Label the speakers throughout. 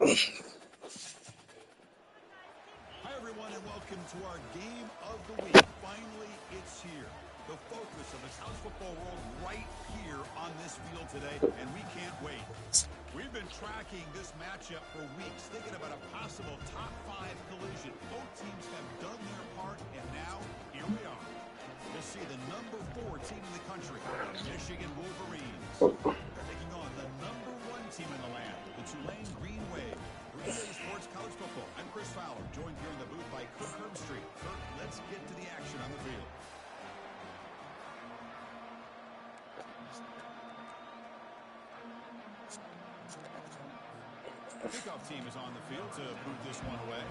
Speaker 1: Hi, everyone, and welcome to our game of the week. Finally, it's here. The focus of the college football world right here on this field today, and we can't wait. We've been tracking this matchup for weeks, thinking about a possible top 5 collision. Both teams have done their part, and now here we are. To see the number 4 team in the country, the Michigan Wolverines. They're taking on the number 1 team in the land, the Tulane Green Wave. Green Bay Sports College Football. I'm Chris Fowler, joined here in the booth by Kirk Herbstreit. Kirk, let's get to the action on the field. Kickoff team is on the field to boot this one away.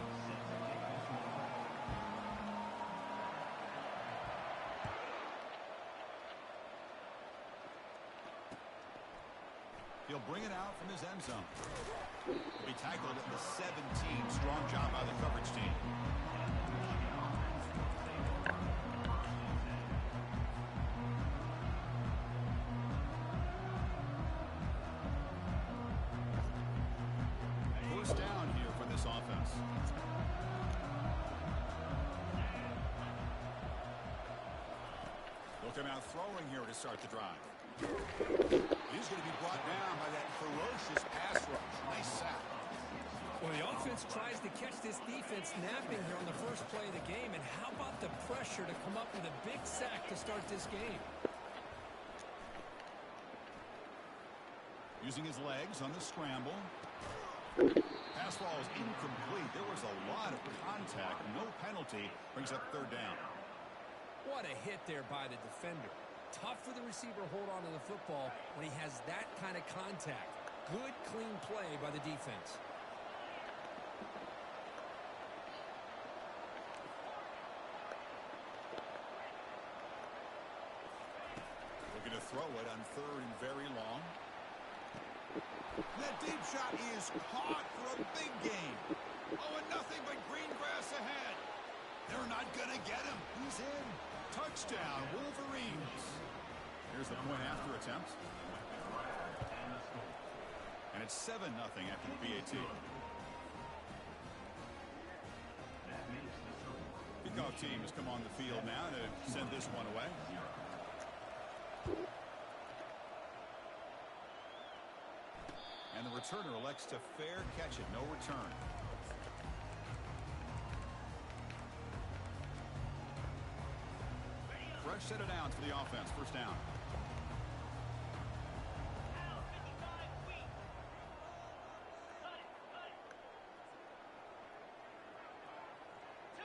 Speaker 1: He'll bring it out from his end zone. He'll be tackled at the 17. Strong job by the coverage team. First down here for this offense. They'll come out throwing here to start the drive. He's going to be brought down by that ferocious pass rush. Nice sack.
Speaker 2: Well, the offense tries to catch this defense napping here on the first play of the game. And how about the pressure to come up with a big sack to start this game?
Speaker 1: Using his legs on the scramble. Pass ball is incomplete. There was a lot of contact. No penalty. Brings up third down.
Speaker 2: What a hit there by the defender. Tough for the receiver to hold on to the football when he has that kind of contact. Good, clean play by the defense.
Speaker 1: Looking to throw it on third and very long. That deep shot is caught for a big gain. Oh, and nothing but green grass ahead. They're not going to get him. He's in. Touchdown, Wolverines. Here's the point after attempt. And it's 7-0 after the PAT. Kickoff team has come on the field now to send this one away. And the returner elects to fair catch it. No return. Fresh set of downs for the offense. First down.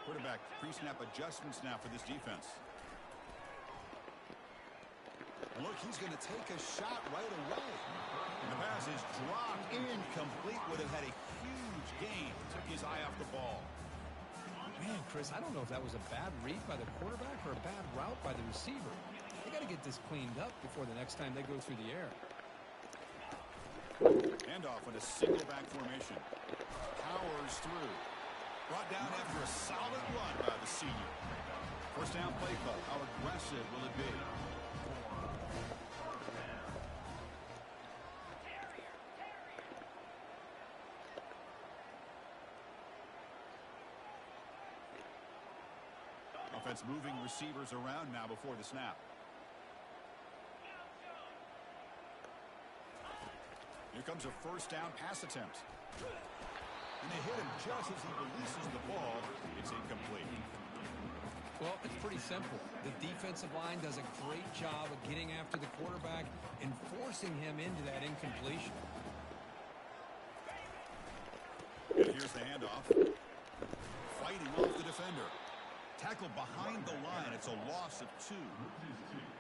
Speaker 1: Quarterback pre-snap adjustments now for this defense. And look, he's going to take a shot right away. And the pass is dropped incomplete. Would have had a huge gain. Took his eye off the ball.
Speaker 2: Man, Chris, I don't know if that was a bad read by the quarterback or a bad route by the receiver. They got to get this cleaned up before the next time they go through the air.
Speaker 1: Handoff in a single back formation. Powers through. Brought down after a solid run by the senior. First down play call. How aggressive will it be? Offense moving receivers around now before the snap. Here comes a first down pass attempt. And they hit him just as he releases the ball. It's incomplete.
Speaker 2: Well, it's pretty simple. The defensive line does a great job of getting after the quarterback and forcing him into that incompletion.
Speaker 1: And here's the handoff. Fighting off the defender. Tackled behind the line. It's a loss of 2.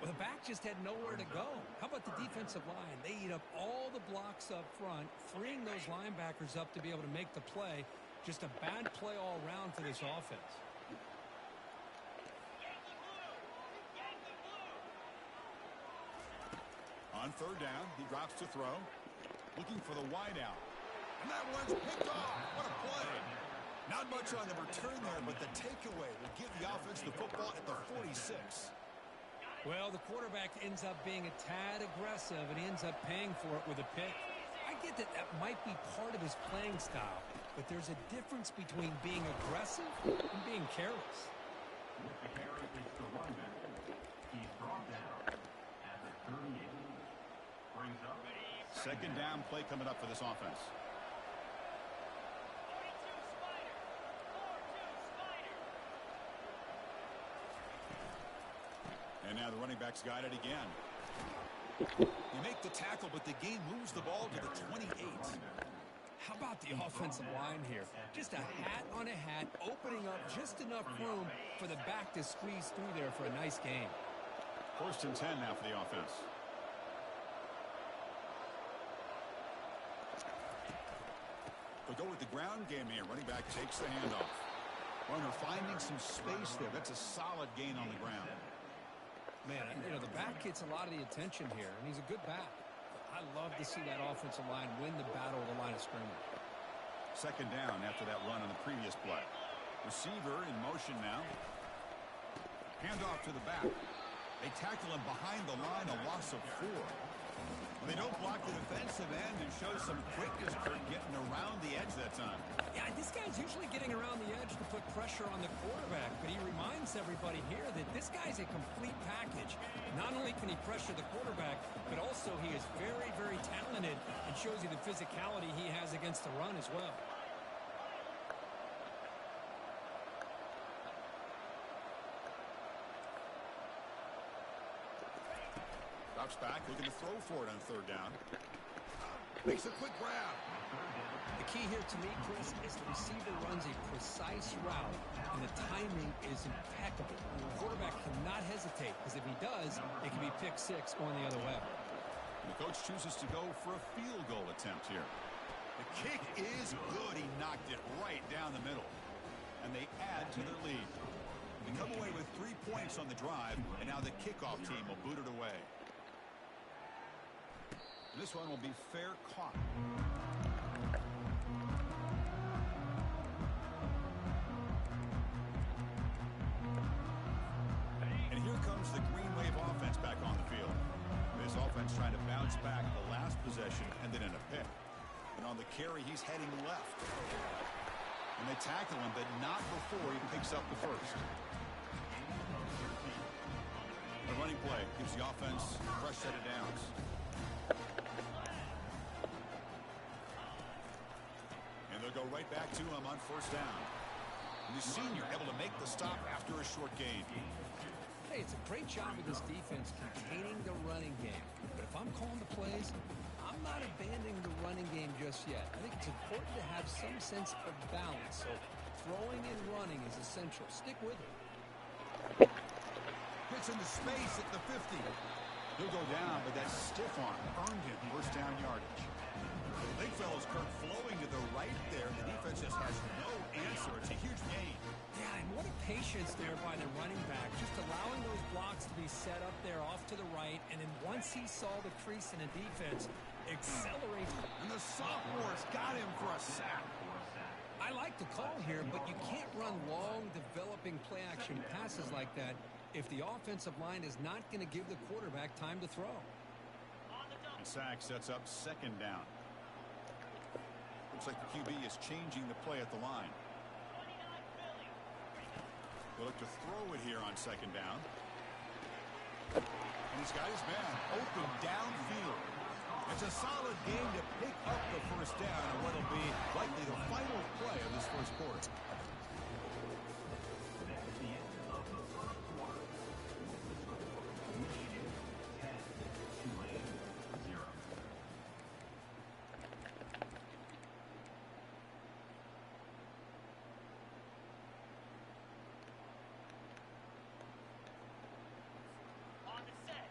Speaker 2: Well, the back just had nowhere to go. How about the defensive line? They eat up all the blocks up front, freeing those linebackers up to be able to make the play. Just a bad play all around for this offense.
Speaker 1: On third down, he drops to throw. Looking for the wide out. And that one's picked off. What a play. Not much on the return there, but the takeaway will give the offense the football at the 46.
Speaker 2: Well, the quarterback ends up being a tad aggressive, and he ends up paying for it with a pick. I get that that might be part of his playing style, but there's a difference between being aggressive and being careless.
Speaker 3: With the carry, it's the lineman. He's brought down at the 38. Brings up.
Speaker 1: Second down play coming up for this offense. And now the running back's got it again. You make the tackle, but the game moves the ball to the 28.
Speaker 2: How about the offensive line here? Just a hat on a hat, opening up just enough room for the back to squeeze through there for a nice game.
Speaker 1: 1st and 10 now for the offense. They'll go with the ground game here. Running back takes the handoff. Runner finding some space there. That's a solid gain on the ground.
Speaker 2: Man, you know, the back gets a lot of the attention here, and he's a good back. I love to see that offensive line win the battle of the line of scrimmage.
Speaker 1: Second down after that run on the previous play. Receiver in motion now. Handoff to the back. They tackle him behind the line, a loss of 4. They don't block the defensive end and show some quickness for getting around the edge that time.
Speaker 2: Yeah, this guy's usually getting around the edge to put pressure on the quarterback, but he reminds everybody here that this guy's a complete package. Not only can he pressure the quarterback, but also he is very, very talented and shows you the physicality he has against the run as well.
Speaker 1: Drops back, looking to throw for it on 3rd down. Makes a quick grab.
Speaker 2: The key here to me, Chris, is the receiver runs a precise route, and the timing is impeccable. The quarterback cannot hesitate, because if he does, it can be pick 6 going the other way.
Speaker 1: And the coach chooses to go for a field goal attempt here. The kick is good. He knocked it right down the middle. And they add to their lead. They come away with 3 points on the drive, and now the kickoff team will boot it away. This one will be fair caught. And here comes the Green Wave offense back on the field. This offense trying to bounce back the last possession, ended in a pick. And on the carry, he's heading left. And they tackle him, but not before he picks up the first. The running play gives the offense a fresh set of downs. And they'll go right back to him on 1st down. And the senior able to make the stop after a short gain.
Speaker 2: Hey, it's a great job of this defense containing the running game. But if I'm calling the plays, I'm not abandoning the running game just yet. I think it's important to have some sense of balance. So throwing and running is essential. Stick with it.
Speaker 1: Gets into space at the 50. He'll go down, but that stiff arm earned him 1st down yardage. The big fellow's Kirk flowing to the right there. The defense just has no answer. It's a huge gain.
Speaker 2: Yeah, and what a patience there by the running back. Just allowing those blocks to be set up there off to the right. And then once he saw the crease in the defense, accelerate.
Speaker 1: And the sophomore's got him for a sack.
Speaker 2: I like the call here, but you can't run long, developing play-action passes like that if the offensive line is not going to give the quarterback time to throw.
Speaker 1: And sack sets up 2nd down. Looks like the QB is changing the play at the line. They'll look to throw it here on 2nd down. And he's got his man open downfield. It's a solid game to pick up the 1st down on what will be likely the final play of this 1st quarter.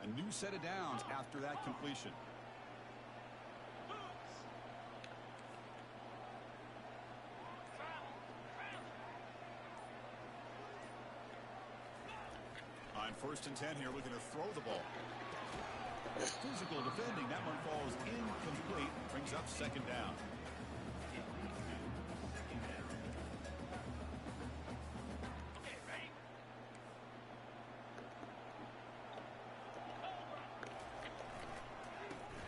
Speaker 1: A new set of downs after that completion. On 1st and 10 here, looking to throw the ball. Physical defending. That one falls incomplete. Brings up 2nd down.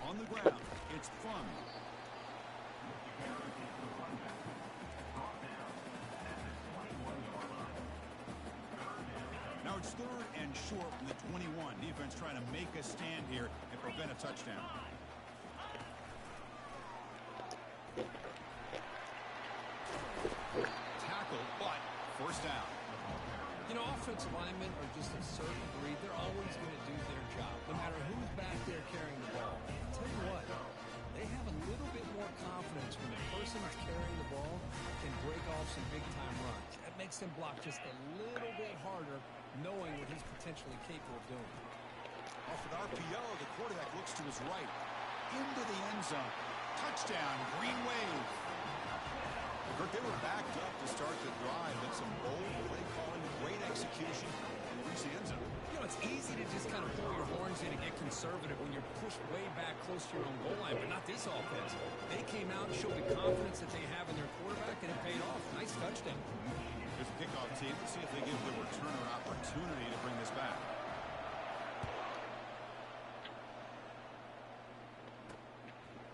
Speaker 1: On the ground, it's Fun. it's 3rd and short from the 21. Defense trying to make a stand here and prevent a touchdown. Tackle, but first down.
Speaker 2: You know, offensive linemen are just a certain breed. They're always going to do their job, no matter who's back there carrying the ball. I'll tell you what, they have a little bit more confidence when the person who's carrying the ball can break off some big-time runs. That makes them block just a little bit harder, knowing what he's potentially capable of doing.
Speaker 1: Off an RPO, the quarterback looks to his right. Into the end zone. Touchdown, Green Wave. Kirk, they were backed up to start the drive, but some bold play calling, great execution, and reach the end zone.
Speaker 2: You know, it's easy to just kind of pull your horns in and get conservative when you're pushed way back close to your own goal line, but not this offense. They came out and showed the confidence that they have in their quarterback, and it paid off. Nice touchdown.
Speaker 1: Here's the kickoff team. Let's see if they give the returner opportunity to bring this back.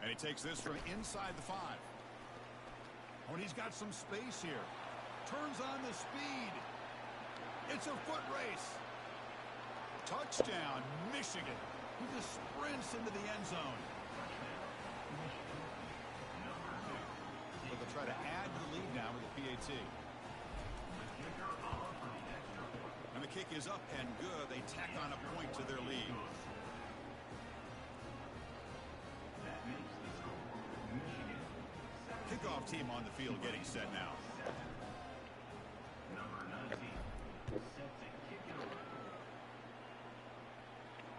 Speaker 1: And he takes this from inside the 5. Oh, and he's got some space here. Turns on the speed. It's a foot race. Touchdown, Michigan. He just sprints into the end zone. But they'll try to add to the lead now with the PAT. And the kick is up and good. They tack on a point to their lead. Kickoff team on the field getting set now.
Speaker 3: Number 19, set to kick it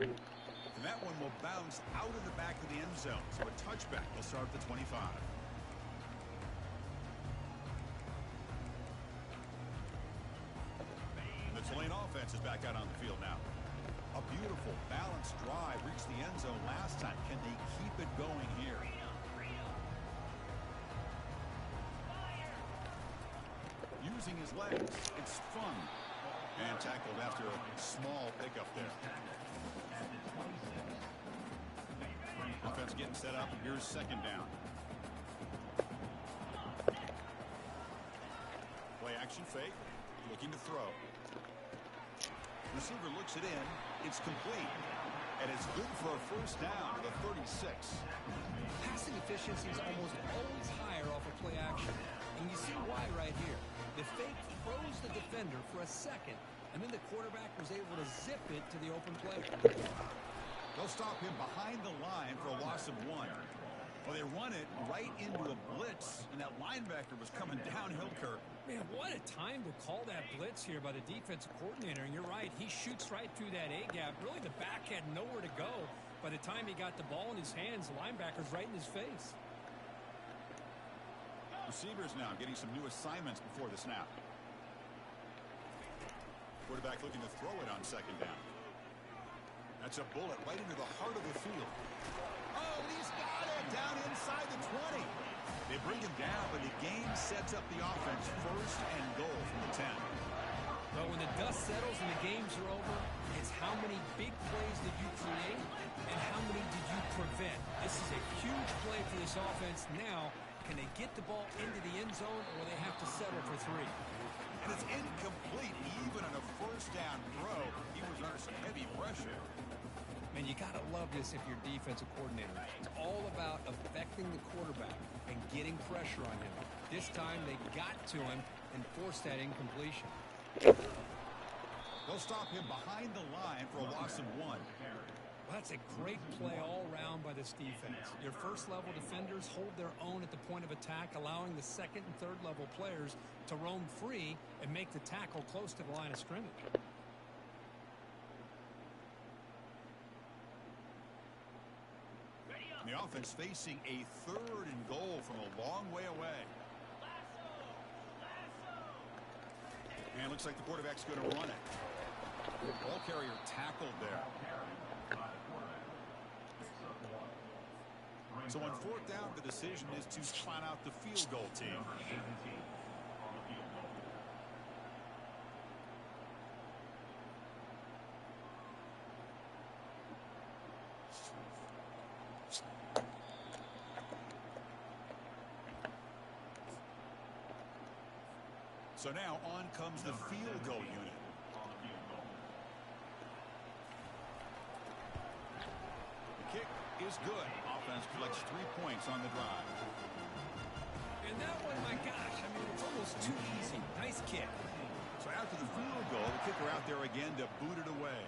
Speaker 3: away.
Speaker 1: And that one will bounce out of the back of the end zone. So a touchback will start at the 25. The Tulane offense is back out on the field now. A beautiful, balanced drive reached the end zone last time. Can they keep it going here? Using his legs. It's fun. And tackled after a small pickup there. Offense getting set up, and here's 2nd down. Play action fake. Looking to throw. Receiver looks it in. It's complete. And it's good for a first down to the 36.
Speaker 2: Passing efficiency is almost always higher off of play action. And you see why right here. The fake froze the defender for a second, and then the quarterback was able to zip it to the open player.
Speaker 1: They'll stop him behind the line for a loss of 1. Well, they run it right into a blitz, and that linebacker was coming downhill, Kirk.
Speaker 2: Man, what a time to call that blitz here by the defensive coordinator. And you're right, he shoots right through that A-gap. Really, the back had nowhere to go. By the time he got the ball in his hands, the linebacker's right in his face.
Speaker 1: Receivers now getting some new assignments before the snap. Quarterback looking to throw it on 2nd down. That's a bullet right into the heart of the field. Oh, he's got it down inside the 20. They bring him down, but the game sets up the offense 1st and goal from the 10.
Speaker 2: But when the dust settles and the games are over, it's how many big plays did you create and how many did you prevent. This is a huge play for this offense. Now, can they get the ball into the end zone, or will they have to settle for 3?
Speaker 1: And it's incomplete even on a first down throw. He was under some heavy pressure.
Speaker 2: Man, you got to love this if you're defensive coordinator. It's all about affecting the quarterback and getting pressure on him. This time they got to him and forced that incompletion.
Speaker 1: They'll stop him behind the line for a loss of 1.
Speaker 2: Well, that's a great play all around by this defense. Your first-level defenders hold their own at the point of attack, allowing the 2nd and 3rd-level players to roam free and make the tackle close to the line of scrimmage.
Speaker 1: And the offense facing a 3rd and goal from a long way away. And looks like the quarterback's going to run it. Ball carrier tackled there. So on 4th down, the decision is to spot out the field goal team. So now on comes the field goal unit. is good. Offense collects 3 points on the drive.
Speaker 2: And that one, my gosh, I mean, it's almost too easy. Nice kick.
Speaker 1: So after the field goal, the kicker out there again to boot it away.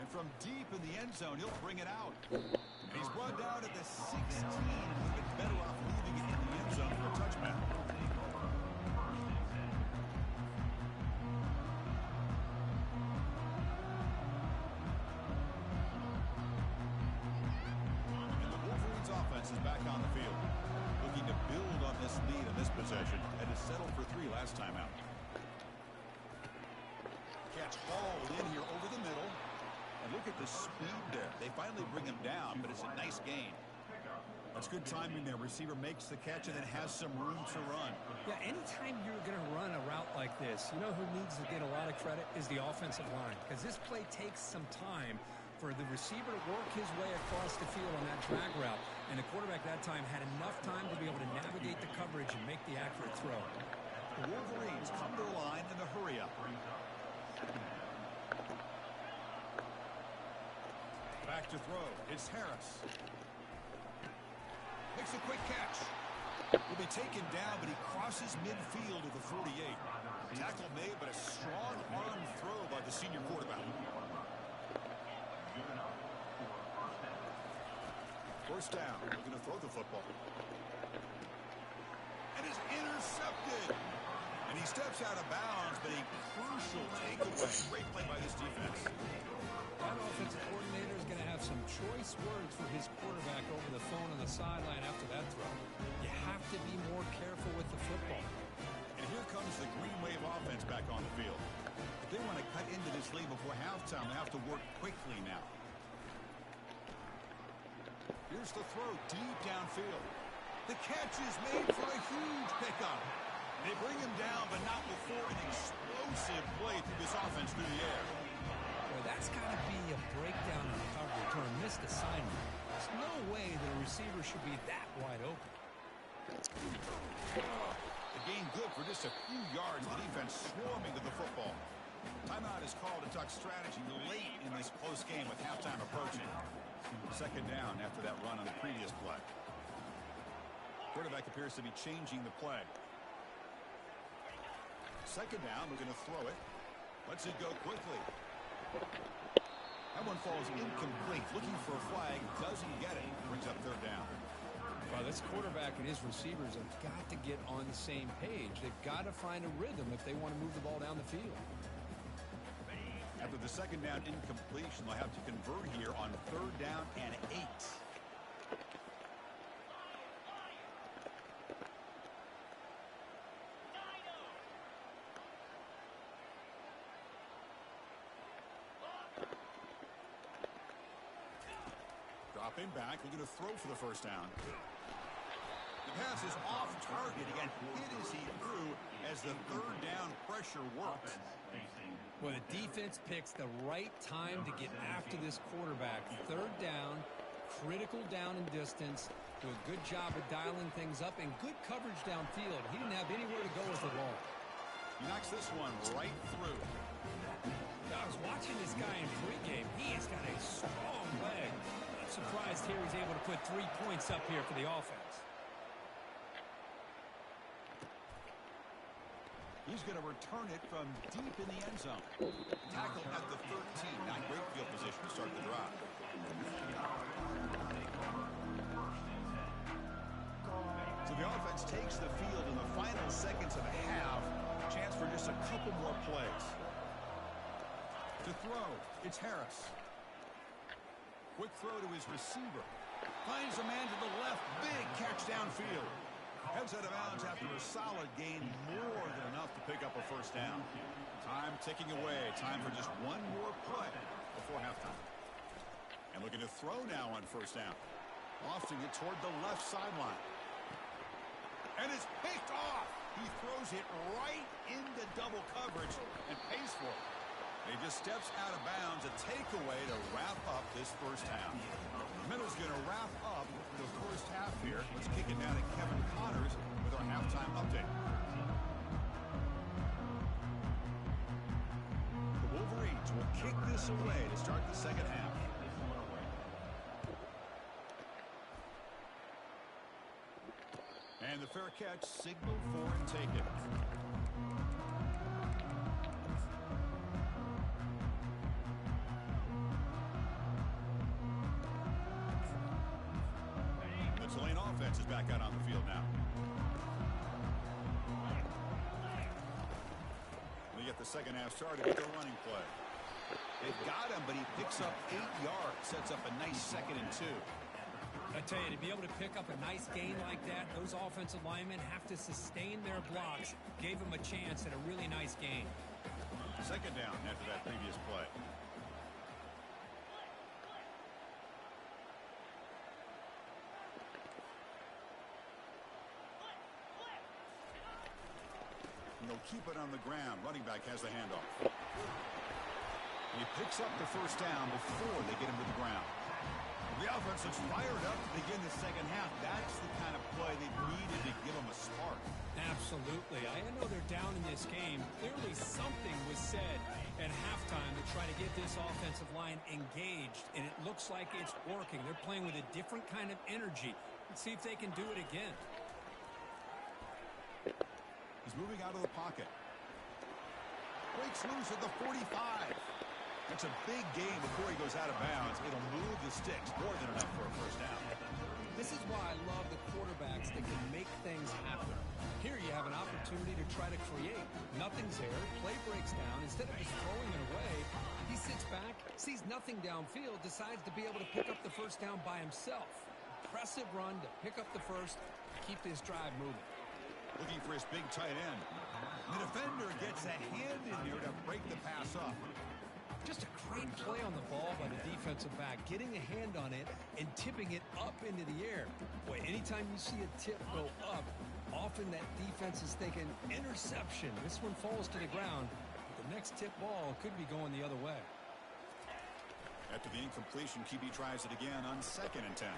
Speaker 1: And from deep in the end zone, he'll bring it out. And he's brought down at the 16. He's been better off leaving it in the end zone for a touchback. And the Wolverines offense is back on the field, looking to build on this lead in this possession and to settle for 3 last time out. Catch hauled in here over the middle. And look at the speed there. They finally bring him down, but it's a nice gain. That's good timing there. Receiver makes the catch and then has some room to run.
Speaker 2: Yeah, anytime you're going to run a route like this, you know who needs to get a lot of credit is the offensive line. Because this play takes some time for the receiver to work his way across the field on that drag route. And the quarterback that time had enough time to be able to navigate the coverage and make the accurate throw.
Speaker 1: The Wolverines come to the line in the hurry up. Back to throw. It's Harris. Makes a quick catch. Will be taken down, but he crosses midfield to the 48. Tackle made, but a strong arm throw by the senior quarterback. First down. We're going to throw the football. And is intercepted. And he steps out of bounds, but a crucial takeaway. Great play by this defense.
Speaker 2: That offensive coordinator is going to have some choice words for his quarterback over the phone on the sideline after that throw. You have to be more careful with the football.
Speaker 1: And here comes the Green Wave offense back on the field. If they want to cut into this lead before halftime, they have to work quickly now. Here's the throw deep downfield. The catch is made for a huge pickup. They bring him down, but not before an explosive play through this offense through the air.
Speaker 2: That's got to be a breakdown in coverage or a missed assignment. There's no way that a receiver should be that wide open.
Speaker 1: The gain good for just a few yards. The defense swarming to the football. Timeout is called to talk strategy late in this close game with halftime approaching. Second down after that run on the previous play. Quarterback appears to be changing the play. Second down, we're going to throw it. Lets it go quickly. That one falls incomplete. Looking for a flag. Doesn't get it. Brings up third down.
Speaker 2: Well, this quarterback and his receivers have got to get on the same page. They've got to find a rhythm if they want to move the ball down the field.
Speaker 1: After the second down incompletion, they'll have to convert here on third down and 8. Dropping back, we're going to throw for the first down. The pass is off target again. Hit as he threw as the third down pressure worked.
Speaker 2: Well, the defense picks the right time to get after this quarterback. Third down, critical down and distance. Do a good job of dialing things up and good coverage downfield. He didn't have anywhere to go with the ball.
Speaker 1: He knocks this one right through.
Speaker 2: I was watching this guy in pregame. He has got a strong leg. I'm surprised here he's able to put 3 points up here for the offense.
Speaker 1: He's going to return it from deep in the end zone. Tackle at the 13. Not great field position to start the drive. So the offense takes the field in the final seconds of a half. Chance for just a couple more plays. To throw, it's Harris. Quick throw to his receiver. Finds a man to the left. Big catch downfield. Heads out of bounds after a solid gain, more than enough to pick up a first down. Time ticking away. Time for just one more play before halftime. And looking to throw now on first down. Lofting it toward the left sideline. And it's picked off. He throws it right into double coverage and pays for it. He just steps out of bounds. A takeaway to wrap up this first half. Minnows going to wrap up the first half here. Let's kick it down to Kevin Connors with our halftime update. The Wolverines will kick this away to start the second half. And the fair catch signaled for and taken. The Tulane offense is back out on the field now. We get the second half started with a running play. They've got him, but he picks up 8 yards, sets up a nice 2nd and 2.
Speaker 2: I tell you, to be able to pick up a nice gain like that, those offensive linemen have to sustain their blocks. Gave him a chance at a really nice gain.
Speaker 1: Second down after that previous play. And they'll keep it on the ground. Running back has the handoff. He picks up the first down before they get him to the ground. The offense is fired up to begin the second half. That's the kind of play they needed to give them a spark.
Speaker 2: Absolutely. I know they're down in this game. Clearly something was said at halftime to try to get this offensive line engaged, and it looks like it's working. They're playing with a different kind of energy. Let's see if they can do it again.
Speaker 1: He's moving out of the pocket. Breaks loose at the 45. That's a big gain before he goes out of bounds. It'll move the sticks more than enough for a first down.
Speaker 2: This is why I love the quarterbacks that can make things happen. Here you have an opportunity to try to create. Nothing's there. Play breaks down. Instead of just throwing it away, he sits back, sees nothing downfield, decides to be able to pick up the first down by himself. Impressive run to pick up the first, keep this drive moving.
Speaker 1: Looking for his big tight end. The defender gets a hand in there to break the pass up.
Speaker 2: Just a great play on the ball by the defensive back, getting a hand on it and tipping it up into the air. Boy, anytime you see a tip go up, often that defense is thinking interception. This one falls to the ground. The next tip ball could be going the other way.
Speaker 1: After the incompletion, QB tries it again on 2nd and 10.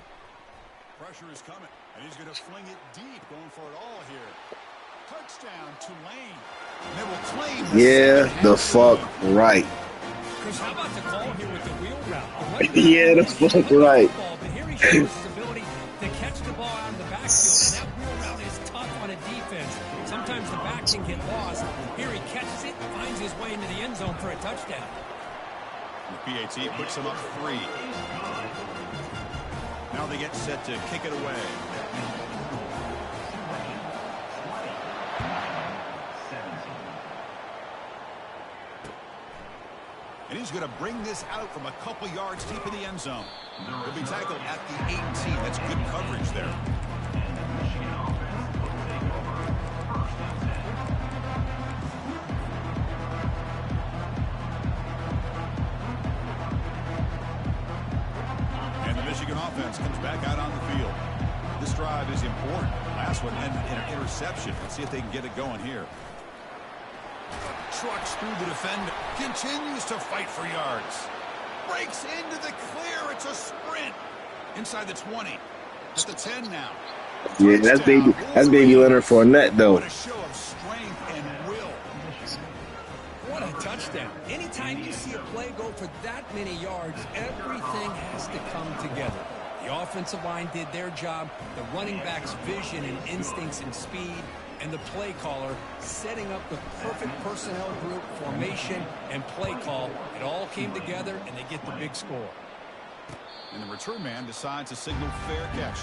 Speaker 1: Pressure is coming, and he's going to fling it deep, going for it all here. Touchdown, Tulane. They will claim
Speaker 4: the fuck right.
Speaker 2: How about the call here with the wheel route?
Speaker 4: Yeah, that's fuck right.
Speaker 2: But here he shows his ability to catch the ball out of the backfield, and that wheel route is tough on a defense. Sometimes the back can get lost. Here he catches it, finds his way into the end zone for a touchdown.
Speaker 1: The PAT puts him up 3. Now they get set to kick it away. And he's going to bring this out from a couple yards deep in the end zone. He'll be tackled at the 18. That's good coverage there. And the Michigan offense comes back out on the field. This drive is important. Last one ended in an interception. Let's see if they can get it going here. Trucks through the defender. Continues to fight for yards. Breaks into the clear. It's a sprint. Inside the 20. At the 10 now.
Speaker 4: Yeah, that's baby Leonard Fournette, though.
Speaker 1: What a show of strength and will.
Speaker 2: What a touchdown. Anytime you see a play go for that many yards, everything has to come together. The offensive line did their job. The running back's vision and instincts and speed. And the play caller setting up the perfect personnel group, formation, and play call. It all came together, and they get the big score.
Speaker 1: And the return man decides to signal fair catch.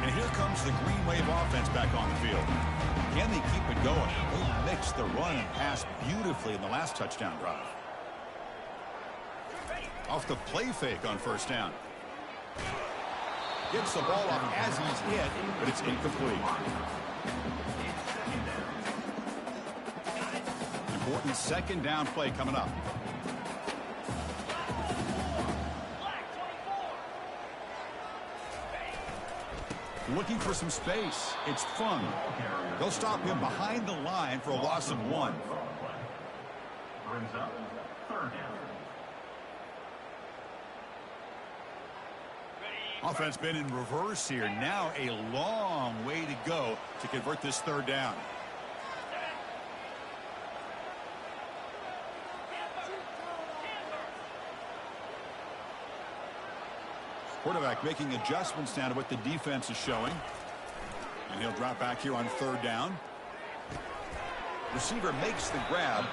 Speaker 1: And here comes the Green Wave offense back on the field. Can they keep it going? They mixed the run and pass beautifully in the last touchdown drive. Off the play fake on first down. Gets the ball off as he's hit, but it's incomplete. Important second down play coming up. Looking for some space. It's Fung. They'll stop him behind the line for a loss of 1.
Speaker 3: Brings up 3rd down.
Speaker 1: Offense been in reverse here. Now a long way to go to convert this third down. Quarterback making adjustments now to what the defense is showing. And he'll drop back here on third down. Receiver makes the grab.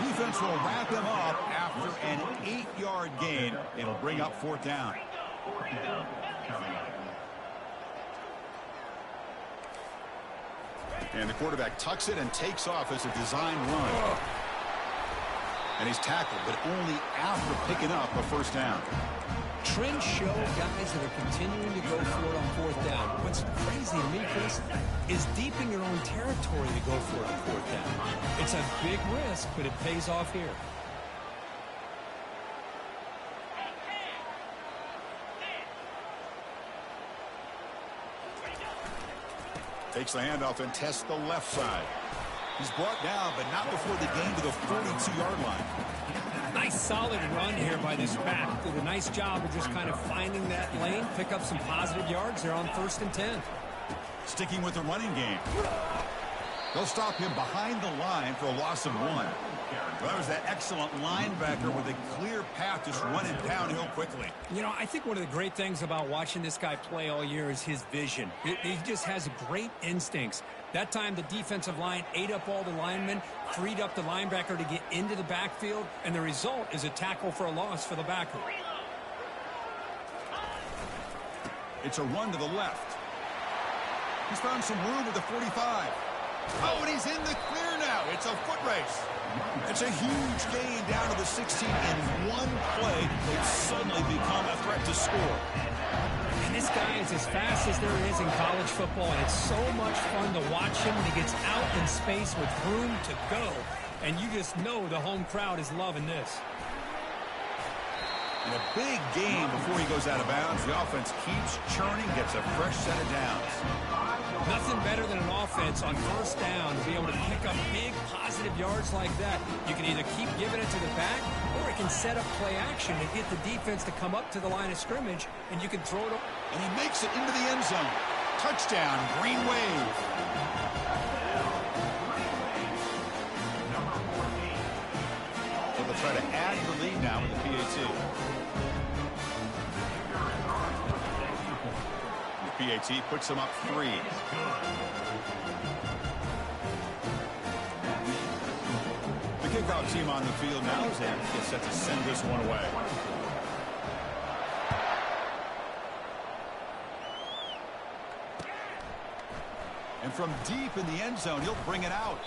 Speaker 1: Defense will wrap him up after an 8-yard gain. It'll bring up fourth down. And the quarterback tucks it and takes off as a design run. And he's tackled, but only after picking up a first down.
Speaker 2: Trends show guys that are continuing to go for it on fourth down. What's crazy to me, Chris, is deep in your own territory to go for it on fourth down. It's a big risk, but it pays off here.
Speaker 1: Takes the handoff and tests the left side. He's brought down, but not before the gain to the 42-yard line.
Speaker 2: Nice solid run here by this back. Did a nice job of just kind of finding that lane, pick up some positive yards there on 1st and 10.
Speaker 1: Sticking with the running game. They'll stop him behind the line for a loss of 1. Well, that was that excellent linebacker with a clear path just running downhill quickly.
Speaker 2: You know, I think one of the great things about watching this guy play all year is his vision. He just has great instincts. That time the defensive line ate up all the linemen, freed up the linebacker to get into the backfield, and the result is a tackle for a loss for the backer.
Speaker 1: It's a run to the left. He's found some room with the 45. Oh, and he's in the clear now. It's a foot race. It's a huge gain down to the 16 in one play. They've suddenly become a threat to score.
Speaker 2: And this guy is as fast as there is in college football, and it's so much fun to watch him when he gets out in space with room to go. And you just know the home crowd is loving this.
Speaker 1: And a big gain before he goes out of bounds. The offense keeps churning, gets a fresh set of downs.
Speaker 2: Nothing better than an offense on 1st down to be able to pick up big positive yards like that. You can either keep giving it to the back, or it can set up play action to get the defense to come up to the line of scrimmage, and you can throw it up.
Speaker 1: And he makes it into the end zone. Touchdown, Green Wave. So they'll try to add the lead now with the PAT. PAT puts them up 3. The kickoff team on the field now is set to send this one away. And from deep in the end zone, he'll bring it out.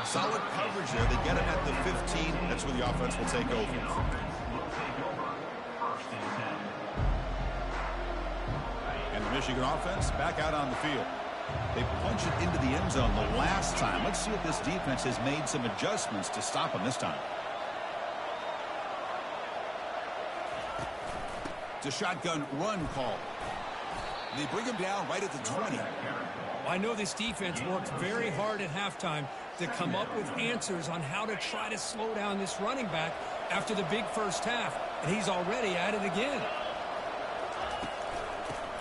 Speaker 1: Solid coverage there. They get him at the 15. That's where the offense will take over. And the Michigan offense back out on the field. They punch it into the end zone the last time. Let's see if this defense has made some adjustments to stop them this time. It's a shotgun run call. They bring him down right at the 20.
Speaker 2: I know this defense worked very hard at halftime to come up with answers on how to try to slow down this running back after the big first half. And he's already at it again.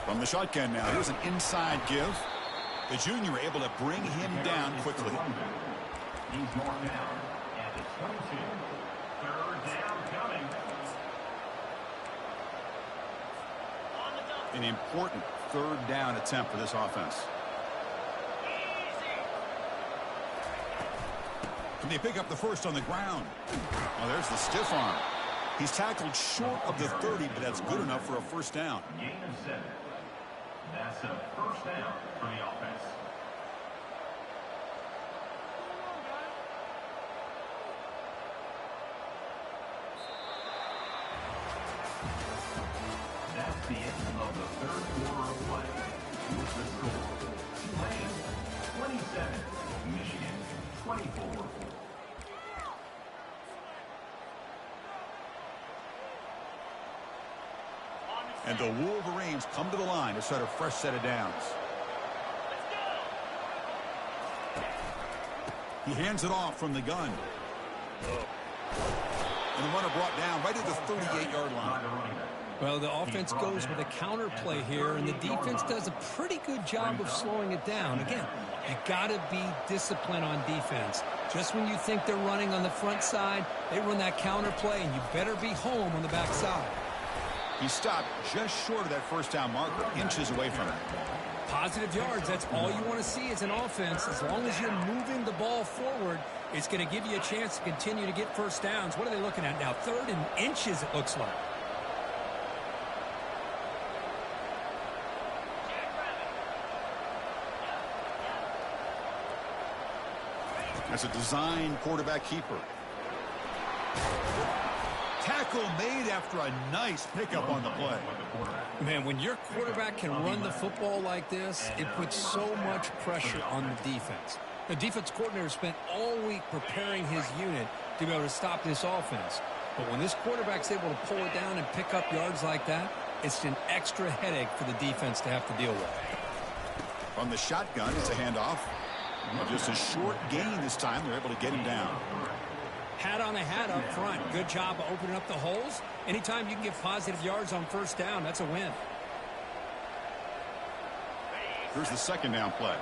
Speaker 1: From the shotgun now, here's an inside give. The junior able to bring him down quickly.
Speaker 3: He's marked down at the 22. 3rd down coming.
Speaker 1: An important 3rd down attempt for this offense. And they pick up the first on the ground. Oh, there's the stiff arm. He's tackled short of the 30, but that's good enough for a first down.
Speaker 3: Gain of 7. That's a first down for the offense. That's the end of the 3rd quarter of play. With the score, Tulane 27, Michigan 24.
Speaker 1: And the Wolverines come to the line to start a fresh set of downs. He hands it off from the gun. And the runner brought down right at the 38-yard line.
Speaker 2: Well, the offense goes with a counter play here, and the defense does a pretty good job of slowing it down. Again, you got to be disciplined on defense. Just when you think they're running on the front side, they run that counter play, and you better be home on the back side.
Speaker 1: He stopped just short of that first down marker, inches away from it.
Speaker 2: Positive yards, that's all you want to see as an offense. As long as you're moving the ball forward, it's going to give you a chance to continue to get first downs. What are they looking at now? 3rd and inches, it looks like.
Speaker 1: That's a design quarterback keeper. Tackle made after a nice pickup on the play.
Speaker 2: Man, when your quarterback can run the football like this, it puts so much pressure on the defense. The defense coordinator spent all week preparing his unit to be able to stop this offense. But when this quarterback's able to pull it down and pick up yards like that, it's an extra headache for the defense to have to deal with.
Speaker 1: From the shotgun, it's a handoff. Just a short gain this time. They're able to get him down.
Speaker 2: Hat on a hat up front. Good job of opening up the holes. Anytime you can get positive yards on first down, that's a win.
Speaker 1: Here's the second down play.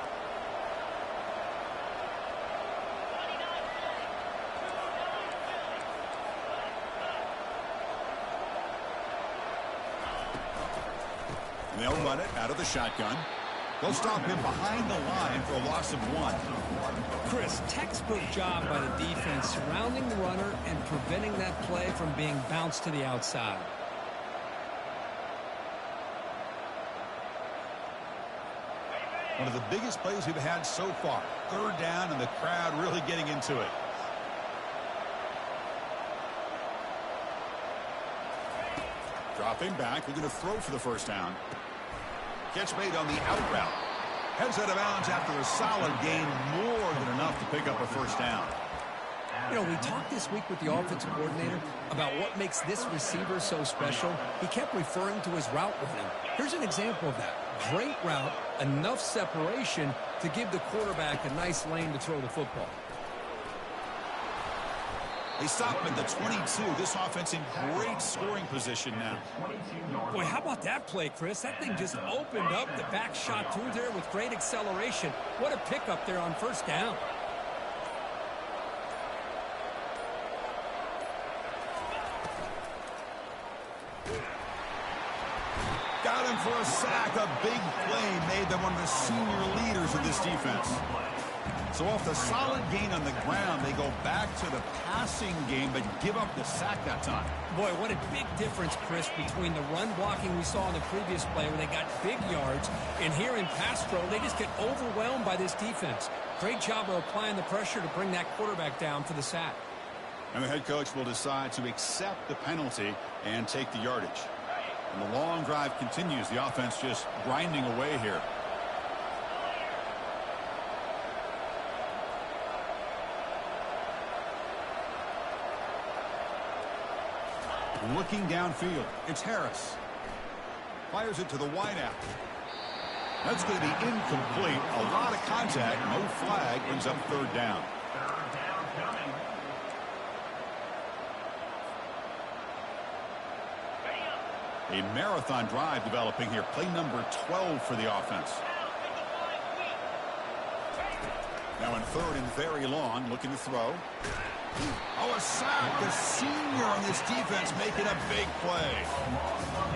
Speaker 1: And they'll run it out of the shotgun. They'll stop him behind the line for a loss of 1.
Speaker 2: Chris, textbook job by the defense surrounding the runner and preventing that play from being bounced to the outside.
Speaker 1: One of the biggest plays we've had so far. 3rd down and the crowd really getting into it. Dropping back. They're going to throw for the first down. Catch made on the out route. Heads out of bounds after a solid gain, more than enough to pick up a first down.
Speaker 2: You know, we talked this week with the offensive coordinator about what makes this receiver so special. He kept referring to his route running. Here's an example of that. Great route, enough separation to give the quarterback a nice lane to throw the football.
Speaker 1: They stop him at the 22. This offense in great scoring position now.
Speaker 2: Boy, how about that play, Chris? That thing just opened up. The back shot through there with great acceleration. What a pickup there on first down.
Speaker 1: Got him for a sack. A big play made them one of the senior leaders of this defense. So off the solid gain on the ground, they go back to the passing game, but give up the sack that time.
Speaker 2: Boy, what a big difference, Chris, between the run blocking we saw in the previous play where they got big yards, and here in pass pro, they just get overwhelmed by this defense. Great job of applying the pressure to bring that quarterback down for the sack.
Speaker 1: And the head coach will decide to accept the penalty and take the yardage. And the long drive continues. The offense just grinding away here. Looking downfield, it's Harris. Fires it to the wideout. That's going to be incomplete. A lot of contact, no flag, brings up 3rd down. A marathon drive developing here. Play number 12 for the offense. Now in 3rd and very long, looking to throw. Oh, a sack. The senior on this defense making a big play.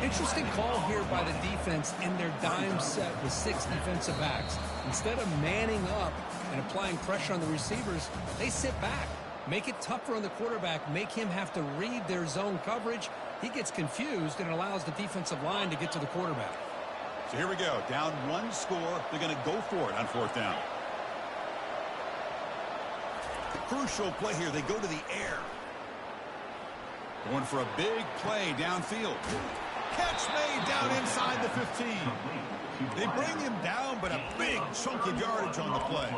Speaker 2: Interesting call here by the defense in their dime set with 6 defensive backs. Instead of manning up and applying pressure on the receivers, they sit back. Make it tougher on the quarterback. Make him have to read their zone coverage. He gets confused and allows the defensive line to get to the quarterback.
Speaker 1: So here we go. Down 1 score. They're going to go for it on 4th down. Crucial play here. They go to the air. Going for a big play downfield. Catch made down inside the 15. They bring him down, but a big chunk of yardage on the play.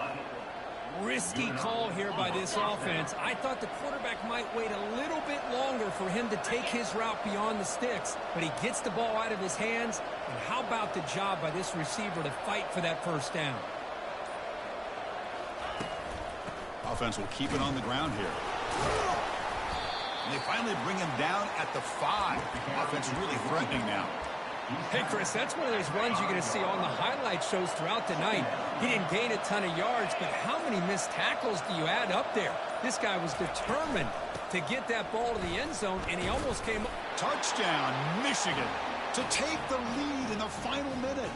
Speaker 2: Risky call here by this offense. I thought the quarterback might wait a little bit longer for him to take his route beyond the sticks, but he gets the ball out of his hands. And how about the job by this receiver to fight for that first down? Offense will keep it on the ground here.
Speaker 1: And they finally bring him down at the 5. Offense is really threatening now.
Speaker 2: Hey, Chris, that's one of those runs you're going to see on the highlight shows throughout the night. He didn't gain a ton of yards, but how many missed tackles do you add up there? This guy was determined to get that ball to the end zone, and he almost came up.
Speaker 1: Touchdown, Michigan, to take the lead in the final minute.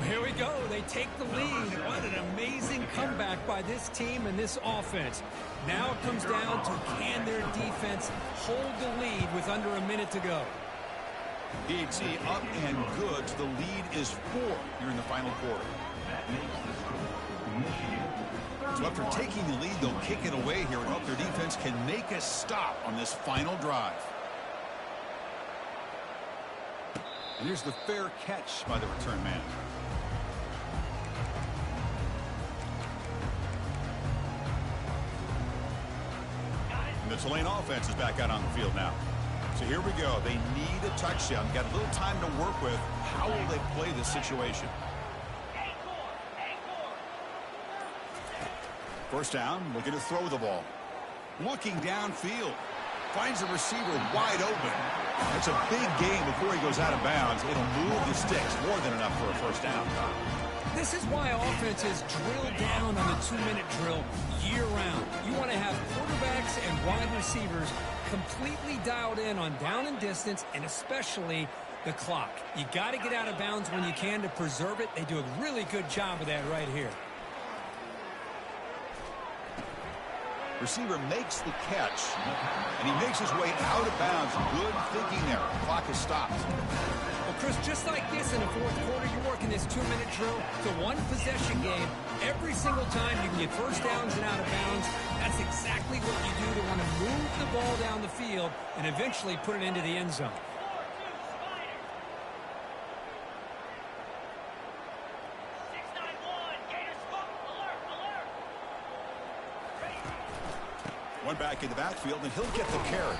Speaker 2: Here we go. They take the lead. What an amazing comeback by this team and this offense. Now it comes down to, can their defense hold the lead with under a minute to go?
Speaker 1: DT up and good. The lead is 4 here in the final quarter. So after taking the lead, they'll kick it away here and hope their defense can make a stop on this final drive. And here's the fair catch by the return man. And the Tulane offense is back out on the field now. So here we go. They need a touchdown. Got a little time to work with. How will they play this situation? First down, looking to throw the ball. Looking downfield. Finds the receiver wide open. It's a big game before he goes out of bounds. It'll move the sticks. More than enough for a first down.
Speaker 2: This is why offenses drill down on the 2-minute drill year-round. You want to have quarterbacks and wide receivers completely dialed in on down and distance, and especially the clock. You got to get out of bounds when you can to preserve it. They do a really good job of that right here.
Speaker 1: Receiver makes the catch, and he makes his way out of bounds. Good thinking there. Clock is stopped.
Speaker 2: Well, Chris, just like this in the fourth quarter, you're working this 2-minute drill. It's a one-possession game. Every single time you can get first downs and out of bounds. That's exactly what you do to want to move the ball down the field and eventually put it into the end zone.
Speaker 1: One back in the backfield, and he'll get the carry.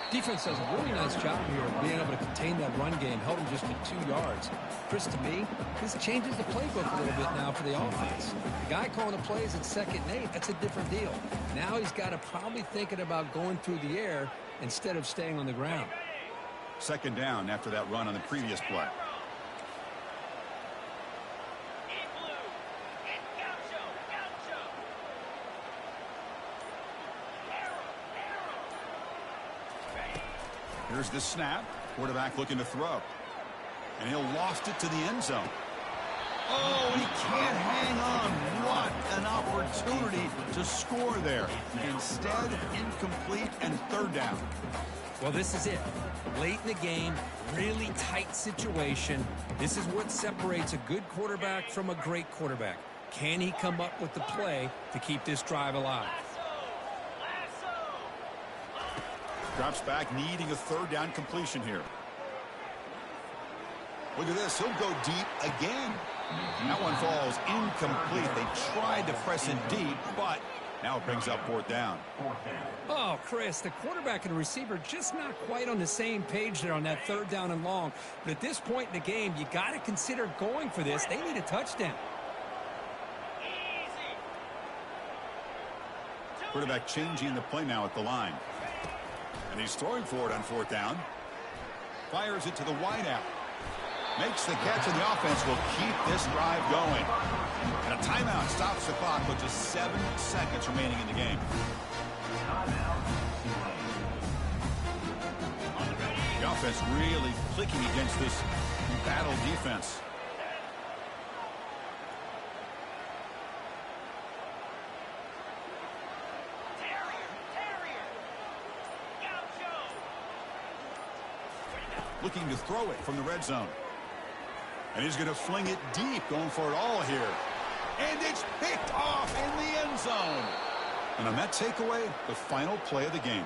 Speaker 2: Defense does a really nice job here of being able to contain that run game, held him just to 2 yards. Chris, to me, this changes the playbook a little bit now for the offense. The guy calling the plays at 2nd and 8, that's a different deal. Now he's got to probably thinking about going through the air instead of staying on the ground.
Speaker 1: 2nd down after that run on the previous play. Here's the snap. Quarterback looking to throw. And he'll loft it to the end zone. Oh, he can't hang on. What an opportunity to score there. Instead, incomplete and 3rd down.
Speaker 2: Well, this is it. Late in the game, really tight situation. This is what separates a good quarterback from a great quarterback. Can he come up with the play to keep this drive alive?
Speaker 1: Drops back, needing a 3rd down completion here. Look at this. He'll go deep again. That one falls incomplete. They tried to press it deep, but now it brings up 4th down.
Speaker 2: Oh, Chris, the quarterback and the receiver just not quite on the same page there on that 3rd down and long. But at this point in the game, you got to consider going for this. They need a touchdown.
Speaker 1: Quarterback changing the play now at the line. And he's throwing for it on 4th down. Fires it to the wideout. Makes the catch, and the offense will keep this drive going. And a timeout stops the clock with just 7 seconds remaining in the game. The offense really clicking against this battle defense. Looking to throw it from the red zone. And he's going to fling it deep, going for it all here. And it's picked off in the end zone. And on that takeaway, the final play of the game.